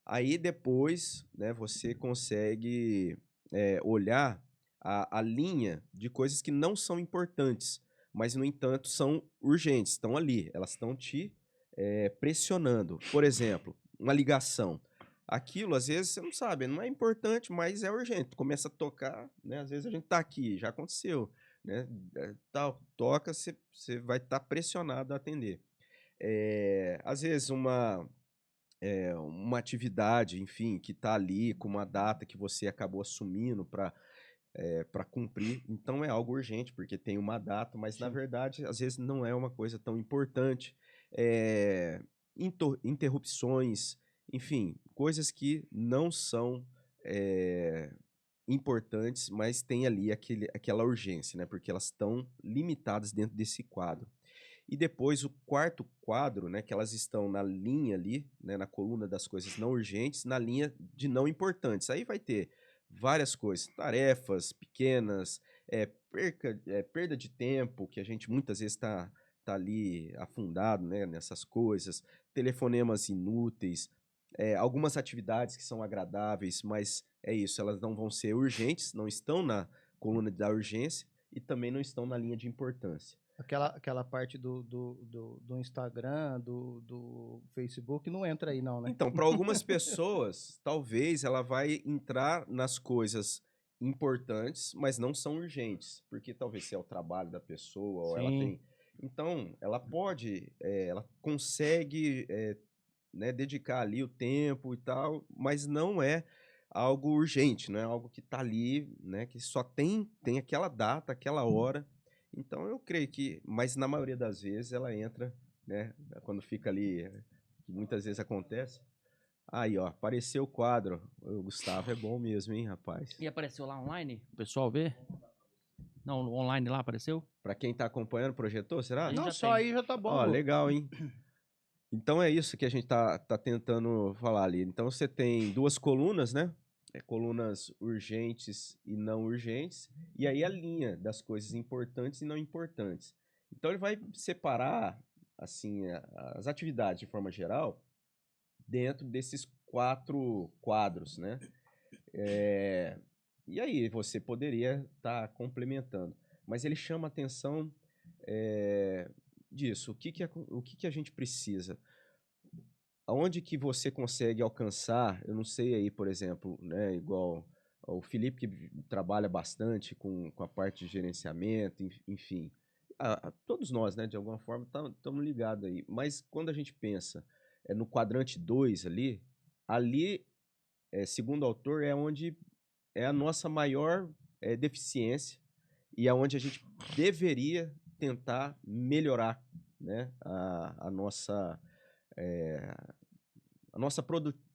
Aí depois, né, você consegue olhar a linha de coisas que não são importantes, mas no entanto são urgentes, estão ali, elas estão te pressionando. Por exemplo, uma ligação. Aquilo, às vezes, você não sabe, não é importante, mas é urgente. Começa a tocar, né? Às vezes a gente tá aqui, já aconteceu, né? Toca, você vai estar pressionado a atender. Às vezes uma atividade, enfim, que está ali com uma data que você acabou assumindo para cumprir, então é algo urgente, porque tem uma data, mas na verdade, às vezes não é uma coisa tão importante. Interrupções, enfim, coisas que não são importantes, mas tem ali aquela urgência, né? Porque elas estão limitadas dentro desse quadro. E depois o quarto quadro, né, que elas estão na linha ali, né, na coluna das coisas não urgentes, na linha de não importantes. Aí vai ter várias coisas, tarefas pequenas, perda de tempo, que a gente muitas vezes está ali afundado, né, nessas coisas, telefonemas inúteis, algumas atividades que são agradáveis, mas é isso, elas não vão ser urgentes, não estão na coluna da urgência e também não estão na linha de importância. Aquela parte do Instagram, do Facebook, não entra aí não, né? Então, para algumas pessoas, talvez ela vai entrar nas coisas importantes, mas não são urgentes, porque talvez se é o trabalho da pessoa, ou ela tem... Então, ela pode, ela consegue né, dedicar ali o tempo e tal, mas não é algo urgente, não é algo que está ali, né, que só tem aquela data, aquela hora. Então, eu creio que, mas na maioria das vezes ela entra, né, quando fica ali, que muitas vezes acontece. Aí, ó, apareceu o quadro. O Gustavo é bom mesmo, hein, rapaz? E apareceu lá online? O pessoal vê? Não, online lá apareceu? Para quem tá acompanhando, projetou, será? Aí Não, já só tem. aí já tá bom. Ó, Lu. legal, hein? Então é isso que a gente tá tentando falar ali. Então você tem duas colunas, né? Colunas urgentes e não urgentes. E aí a linha das coisas importantes e não importantes. Então ele vai separar, assim, as atividades de forma geral dentro desses 4 quadros, né? E aí você poderia estar complementando. Mas ele chama a atenção disso. O que a gente precisa? Aonde que você consegue alcançar? Eu não sei aí, por exemplo, né, igual o Felipe que trabalha bastante com a parte de gerenciamento, enfim. Todos nós, né, de alguma forma, estamos ligados aí. Mas quando a gente pensa no quadrante 2 ali, segundo o autor, é onde é a nossa maior deficiência e é onde a gente deveria tentar melhorar, né, a nossa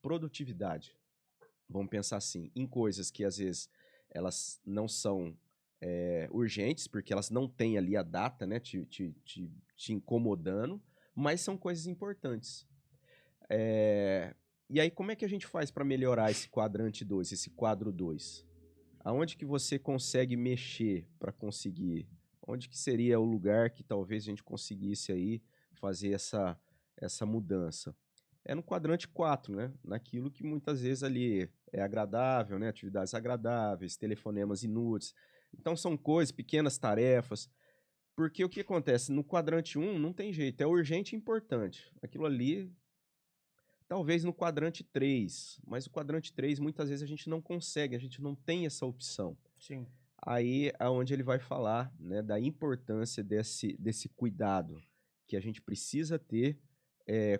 produtividade. Vamos pensar assim, em coisas que às vezes elas não são urgentes, porque elas não têm ali a data, né, te incomodando, mas são coisas importantes. E aí, como é que a gente faz para melhorar esse quadrante 2, esse quadro 2? Aonde que você consegue mexer para conseguir? Onde que seria o lugar que talvez a gente conseguisse aí fazer essa mudança? É no quadrante 4, né? Naquilo que muitas vezes ali é agradável, né? Atividades agradáveis, telefonemas inúteis. Então são coisas, pequenas tarefas. Porque o que acontece? No quadrante 1 não tem jeito, é urgente e importante. Aquilo ali, talvez no quadrante 3, mas o quadrante 3 muitas vezes a gente não consegue, a gente não tem essa opção. Sim. Aí é onde ele vai falar, né, da importância desse cuidado que a gente precisa ter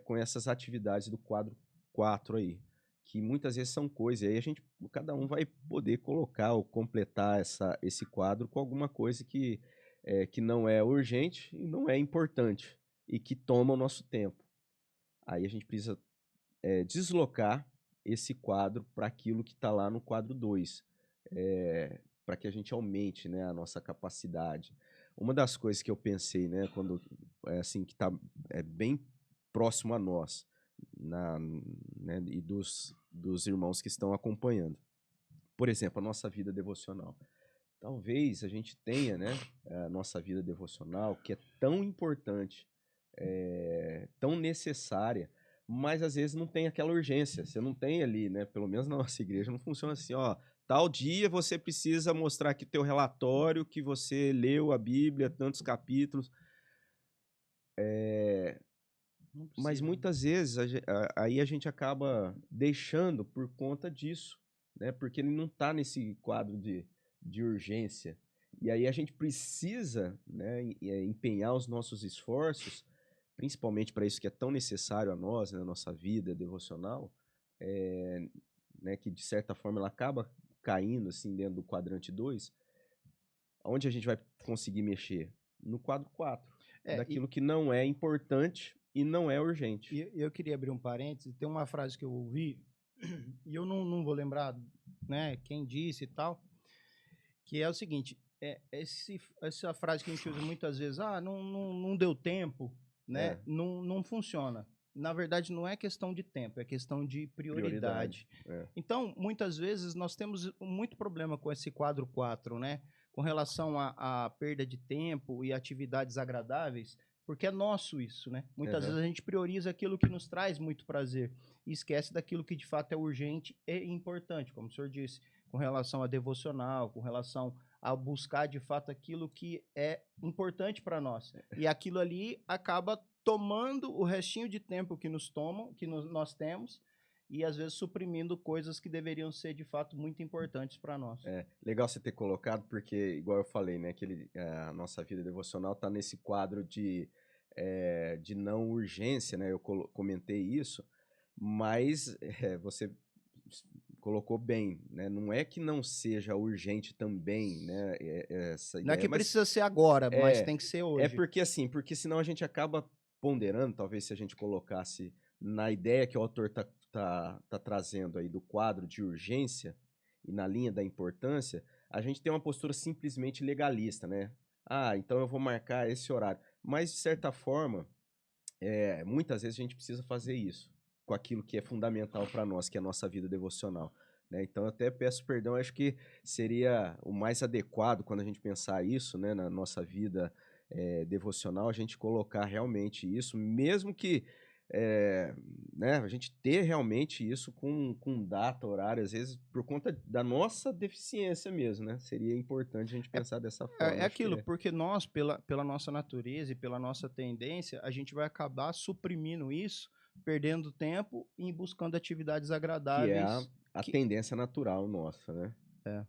com essas atividades do quadro 4 aí, que muitas vezes são coisas, e aí cada um vai poder colocar ou completar esse quadro com alguma coisa que não é urgente e não é importante, e que toma o nosso tempo. Aí a gente precisa deslocar esse quadro para aquilo que está lá no quadro 2, para que a gente aumente, né, a nossa capacidade. Uma das coisas que eu pensei, né, quando assim que está bem próximo a nós, né, e dos irmãos que estão acompanhando. Por exemplo, a nossa vida devocional. Talvez a gente tenha, né, a nossa vida devocional, que é tão importante, tão necessária, mas às vezes não tem aquela urgência. Você não tem ali, né? Pelo menos na nossa igreja não funciona assim, ó. Tal dia você precisa mostrar aqui o teu relatório que você leu a Bíblia, tantos capítulos. Mas muitas vezes aí a gente acaba deixando por conta disso, né? Porque ele não está nesse quadro de urgência. E aí a gente precisa, né, empenhar os nossos esforços, principalmente para isso que é tão necessário a nós, né, na nossa vida devocional, né, que de certa forma ela acaba caindo assim dentro do quadrante 2, onde a gente vai conseguir mexer? No quadro 4, daquilo que não é importante e não é urgente. E eu queria abrir um parênteses, tem uma frase que eu ouvi, e eu não vou lembrar, né, quem disse e tal, que é o seguinte, essa frase que a gente usa muitas vezes, não deu tempo, né, não funciona. Na verdade, não é questão de tempo, é questão de prioridade. Então, muitas vezes, nós temos muito problema com esse quadro 4, né, com relação à perda de tempo e atividades agradáveis, porque é nosso isso, né? Muitas vezes a gente prioriza aquilo que nos traz muito prazer e esquece daquilo que de fato é urgente e importante, como o senhor disse, com relação a devocional, com relação a buscar de fato aquilo que é importante para nós. E aquilo ali acaba tomando o restinho de tempo que nós temos e às vezes suprimindo coisas que deveriam ser de fato muito importantes para nós. Legal você ter colocado, porque igual eu falei, né, que a nossa vida devocional está nesse quadro de não urgência, né, eu comentei isso, mas você colocou bem, né, não é que não seja urgente também, né, essa ideia, não é que precisa ser agora, mas tem que ser hoje. Porque senão a gente acaba ponderando, talvez se a gente colocasse na ideia que o autor tá trazendo aí do quadro de urgência e na linha da importância, a gente tem uma postura simplesmente legalista, né? Então eu vou marcar esse horário. Mas, de certa forma, muitas vezes a gente precisa fazer isso com aquilo que é fundamental para nós, que é a nossa vida devocional, né? Então eu até peço perdão, acho que seria o mais adequado quando a gente pensar isso, né, na nossa vida devocional, a gente colocar realmente isso, mesmo que né, a gente ter realmente isso com data, horário, às vezes por conta da nossa deficiência mesmo, né? Seria importante a gente pensar dessa forma. É aquilo, porque nós, pela nossa natureza e pela nossa tendência, a gente vai acabar suprimindo isso, perdendo tempo e buscando atividades agradáveis. Que é a tendência natural nossa, né?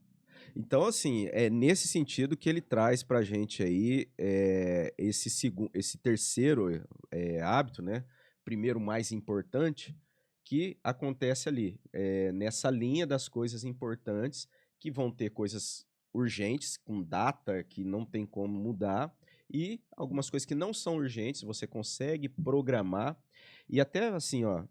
Então, assim, é nesse sentido que ele traz pra gente aí esse terceiro hábito, né? Primeiro mais importante, que acontece ali, nessa linha das coisas importantes, que vão ter coisas urgentes, com data que não tem como mudar, e algumas coisas que não são urgentes, você consegue programar, e até assim, ó,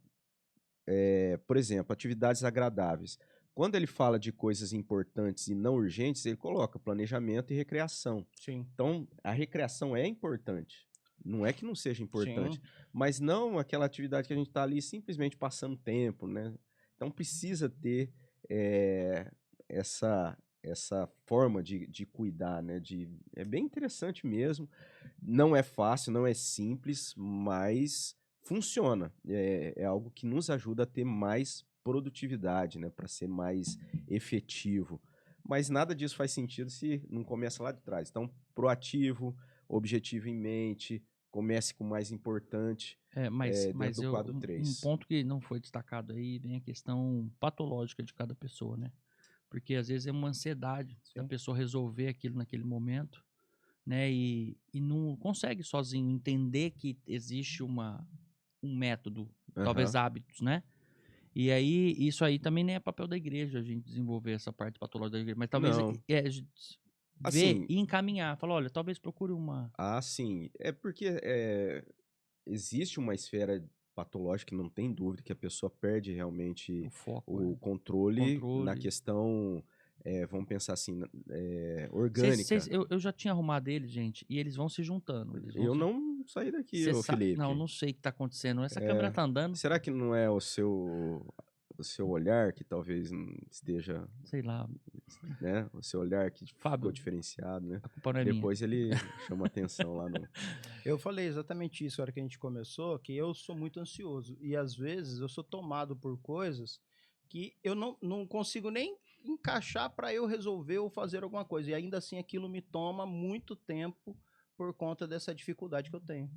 por exemplo, atividades agradáveis. quando ele fala de coisas importantes e não urgentes, ele coloca planejamento e recreação. Sim. Então, a recreação é importante. Não é que não seja importante, Sim. mas não aquela atividade que a gente está ali simplesmente passando tempo, né? Então, precisa ter essa forma de cuidar, né? É bem interessante mesmo. Não é fácil, não é simples, mas funciona. É algo que nos ajuda a ter mais produtividade, né? Para ser mais efetivo. Mas nada disso faz sentido se não começa lá de trás. Então, proativo, objetivo em mente, comece com o mais importante dentro do quadro um 3. ponto que não foi destacado aí vem a questão patológica de cada pessoa, né? Porque às vezes é uma ansiedade da pessoa resolver aquilo naquele momento, né? E não consegue sozinho entender que existe um método, talvez hábitos, né? E aí, isso aí também nem é papel da igreja, a gente desenvolver essa parte patológica da igreja, mas talvez Não. ver Assim, e encaminhar. Falar, olha, talvez procure uma... sim. É porque existe uma esfera patológica que não tem dúvida que a pessoa perde realmente O foco, o né? controle na Controle. questão, vamos pensar assim, orgânica. Eu já tinha arrumado eles, gente, e eles vão se juntando. Eles vão Eu se... não saí daqui, Cê ô Felipe. Não sei o que tá acontecendo. Essa câmera tá andando, Será que não é o seu olhar que talvez não esteja, sei lá, né? O seu olhar que ficou Fábio, diferenciado, né? a culpa não é minha. Depois ele chama atenção lá no... Eu falei exatamente isso na hora que a gente começou, que eu sou muito ansioso. E às vezes eu sou tomado por coisas que eu não consigo nem encaixar para eu resolver ou fazer alguma coisa. E ainda assim aquilo me toma muito tempo por conta dessa dificuldade que eu tenho.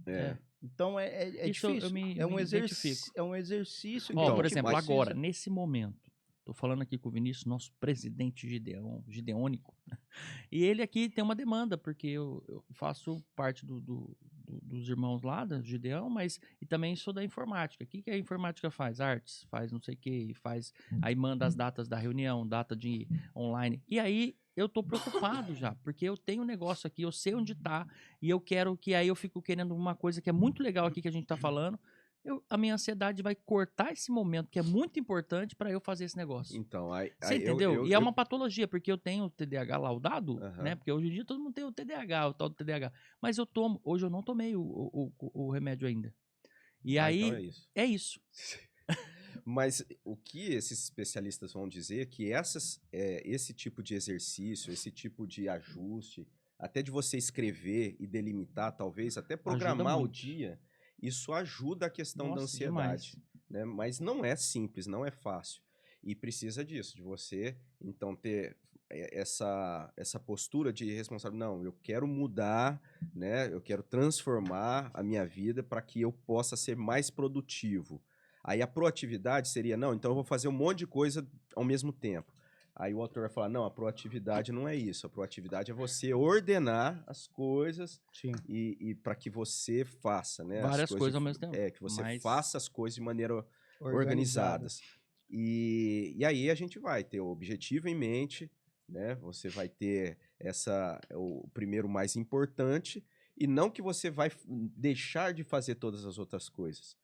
Então é Isso difícil. me É um identifico. exercício Ó, que a por gente exemplo, precisa. agora, nesse momento, tô falando aqui com o Vinícius, nosso presidente gideônico, e ele aqui tem uma demanda, porque eu faço parte dos irmãos lá, da Gideão, mas e também sou da informática. O que a informática faz? Artes, faz não sei o que, aí manda as datas da reunião, data de online. E aí eu tô preocupado já, porque eu tenho um negócio aqui, eu sei onde tá, e eu quero que aí eu fico querendo uma coisa que é muito legal aqui que a gente tá falando. A minha ansiedade vai cortar esse momento que é muito importante para eu fazer esse negócio. Então, Você entendeu? E é uma patologia, porque eu tenho o TDAH laudado, né? Porque hoje em dia todo mundo tem o TDAH, o tal do TDAH. Mas eu tomo, hoje eu não tomei o remédio ainda. E aí, então é isso. Mas o que esses especialistas vão dizer é que esse tipo de exercício, esse tipo de ajuste, até de você escrever e delimitar, talvez, até programar o dia, isso ajuda a questão da ansiedade. Né? Mas não é simples, não é fácil. E precisa disso, de você, então, ter essa postura de responsabilidade. Não, eu quero mudar, né? Eu quero transformar a minha vida para que eu possa ser mais produtivo. Aí a proatividade seria, não, então eu vou fazer um monte de coisa ao mesmo tempo. Aí o autor vai falar, não, a proatividade não é isso. A proatividade é você ordenar as coisas e para que você faça, né? Várias coisas ao mesmo tempo. Que você faça as coisas de maneira organizadas. E aí a gente vai ter o objetivo em mente, né? Você vai ter o primeiro mais importante e não que você vai deixar de fazer todas as outras coisas.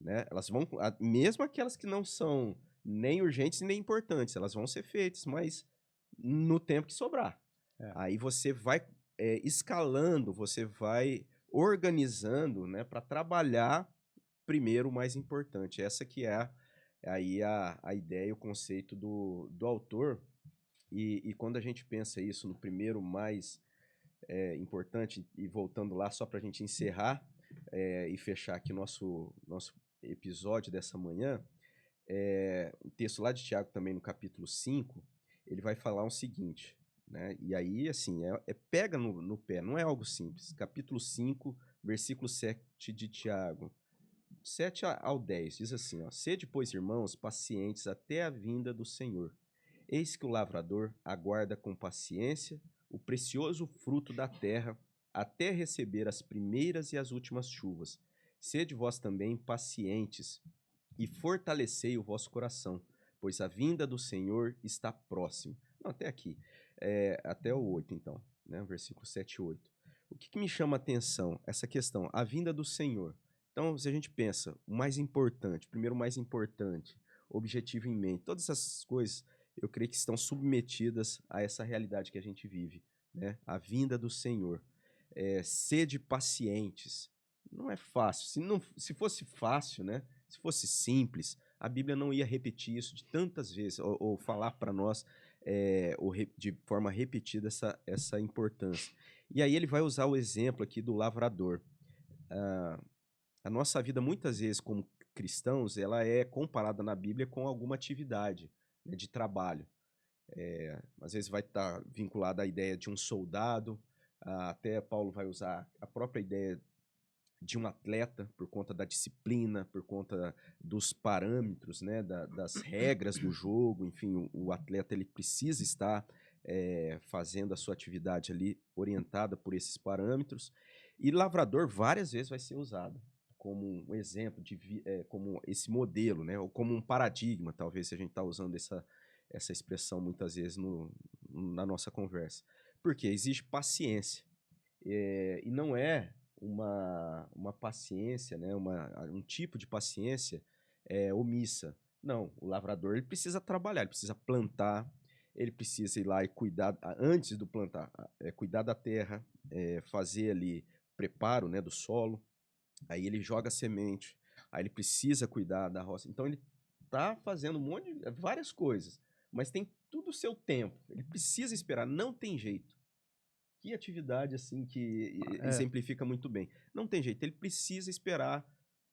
Né? Elas vão, mesmo aquelas que não são nem urgentes nem importantes, elas vão ser feitas, mas no tempo que sobrar. Aí você vai escalando, você vai organizando, né, para trabalhar primeiro o mais importante. Essa que é aí a ideia, o conceito do autor. E quando a gente pensa isso no primeiro mais importante, e voltando lá só para a gente encerrar e fechar aqui nosso episódio dessa manhã, um texto lá de Tiago também no capítulo 5, ele vai falar o seguinte, né? E aí, assim, pega no pé, não é algo simples. Capítulo 5, versículo 7 de Tiago, 7 ao 10, diz assim, ó, sede, pois, irmãos, pacientes até a vinda do Senhor. Eis que o lavrador aguarda com paciência o precioso fruto da terra até receber as primeiras e as últimas chuvas. Sede vós também pacientes e fortalecei o vosso coração, pois a vinda do Senhor está próxima. Não, até aqui, até o 8 então, né? Versículo 7 e 8. O que me chama a atenção? Essa questão, a vinda do Senhor. Então, se a gente pensa, o mais importante, primeiro o mais importante, objetivo em mente, todas essas coisas, eu creio que estão submetidas a essa realidade que a gente vive, né? A vinda do Senhor. Sede pacientes. Não é fácil. Se fosse fácil, né? Se fosse simples, a Bíblia não ia repetir isso de tantas vezes, ou falar para nós de forma repetida essa importância. E aí ele vai usar o exemplo aqui do lavrador. A nossa vida, muitas vezes, como cristãos, ela é comparada na Bíblia com alguma atividade, né, de trabalho. Às vezes vai estar vinculada à ideia de um soldado, até Paulo vai usar a própria ideia de um atleta, por conta da disciplina, por conta dos parâmetros, né, das regras do jogo. Enfim, o atleta ele precisa estar fazendo a sua atividade ali orientada por esses parâmetros. E lavrador várias vezes vai ser usado como um exemplo, como esse modelo, né, ou como um paradigma, talvez, se a gente está usando essa expressão muitas vezes na nossa conversa. Porque existe paciência. E não é uma paciência, né, um tipo de paciência omissa. Não, o lavrador ele precisa trabalhar, ele precisa plantar, ele precisa ir lá e cuidar, antes do plantar, cuidar da terra, fazer ali preparo, né, do solo, aí ele joga a semente, aí ele precisa cuidar da roça. Então ele está fazendo várias coisas, mas tem tudo o seu tempo, ele precisa esperar, não tem jeito. Que atividade, assim, que exemplifica muito bem. Não tem jeito, ele precisa esperar,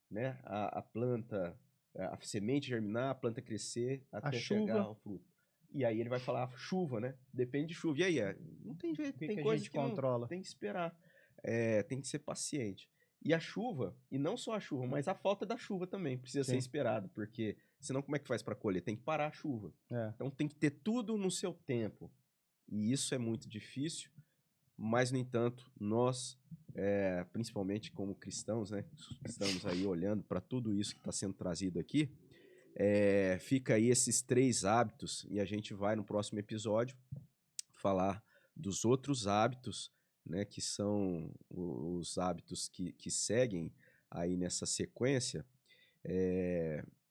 né, a planta, a semente germinar, a planta crescer, até chegar ao fruto. E aí ele vai falar chuva, né? Depende de chuva. E aí, não tem jeito, tem coisa que controla. Tem que esperar, tem que ser paciente. E a chuva, e não só a chuva, mas a falta da chuva também precisa ser esperada, porque senão como é que faz para colher? Tem que parar a chuva. Então tem que ter tudo no seu tempo. E isso é muito difícil. Mas, no entanto, nós, principalmente como cristãos, né, estamos aí olhando para tudo isso que está sendo trazido aqui, fica aí esses 3 hábitos, e a gente vai no próximo episódio falar dos outros hábitos, né, que são os hábitos que seguem aí nessa sequência.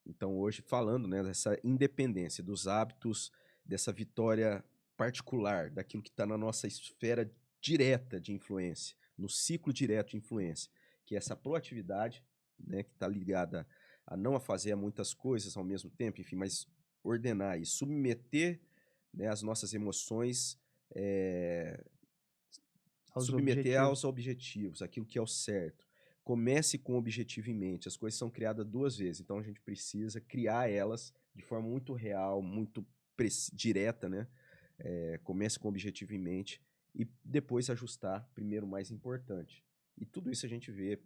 Então, hoje, falando, né, dessa independência, dos hábitos, dessa vitória particular, daquilo que está na nossa esfera direta de influência, no ciclo direto de influência, que é essa proatividade, né, que está ligada a não fazer muitas coisas ao mesmo tempo, enfim, mas ordenar e submeter, né, as nossas emoções aos objetivos, aquilo que é o certo. Comece com o objetivo em mente. As coisas são criadas 2 vezes, então a gente precisa criar elas de forma muito real, muito direta, né? Comece com o objetivo em mente e depois ajustar, primeiro o mais importante. E tudo isso a gente vê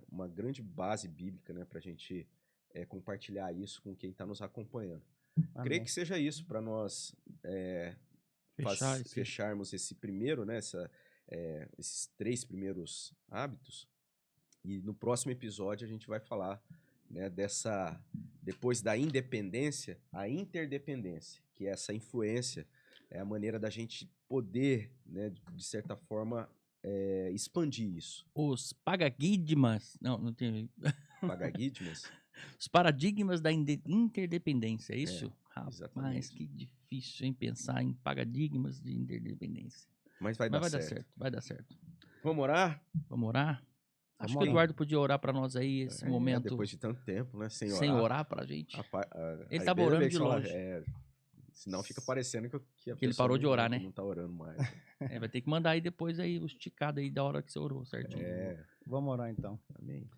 uma grande base bíblica, né, para a gente compartilhar isso com quem está nos acompanhando. Amém. Creio que seja isso para nós fecharmos esse primeiro, né, esses 3 primeiros hábitos. E no próximo episódio a gente vai falar, né, depois da independência, a interdependência, que é essa influência, é a maneira da gente poder, né, de certa forma, expandir isso. Os paradigmas... Não tem... Paradigmas? Os paradigmas da interdependência, é isso? Exatamente. Mas que difícil, hein, pensar em paradigmas de interdependência. Mas vai dar certo. Vai dar certo. Vamos orar? Vamos orar? Acho que o Eduardo podia orar para nós aí esse momento. Depois de tanto tempo, né? Sem orar pra gente. Ele estava orando de longe. Senão fica parecendo que ele parou de orar, né? Não tá orando mais. Vai ter que mandar aí depois aí os ticados aí da hora que você orou, certinho. Vamos orar então. Amém.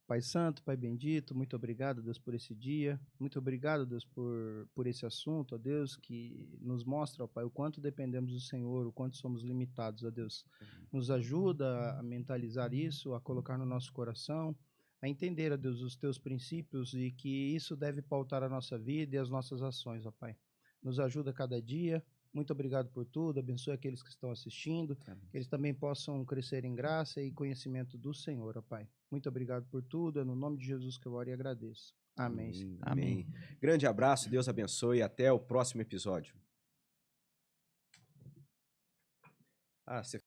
Pai Santo, Pai Bendito, muito obrigado, Deus, por esse dia. Muito obrigado, Deus, por esse assunto, ó Deus, que nos mostra, ó Pai, o quanto dependemos do Senhor, o quanto somos limitados, ó Deus. Nos ajuda a mentalizar isso, a colocar no nosso coração, a entender, ó Deus, os Teus princípios e que isso deve pautar a nossa vida e as nossas ações, ó Pai. Nos ajuda cada dia. Muito obrigado por tudo, abençoe aqueles que estão assistindo, que eles também possam crescer em graça e conhecimento do Senhor, ó Pai. Muito obrigado por tudo, é no nome de Jesus que eu oro e agradeço. Amém. Amém. Grande abraço, Deus abençoe e até o próximo episódio.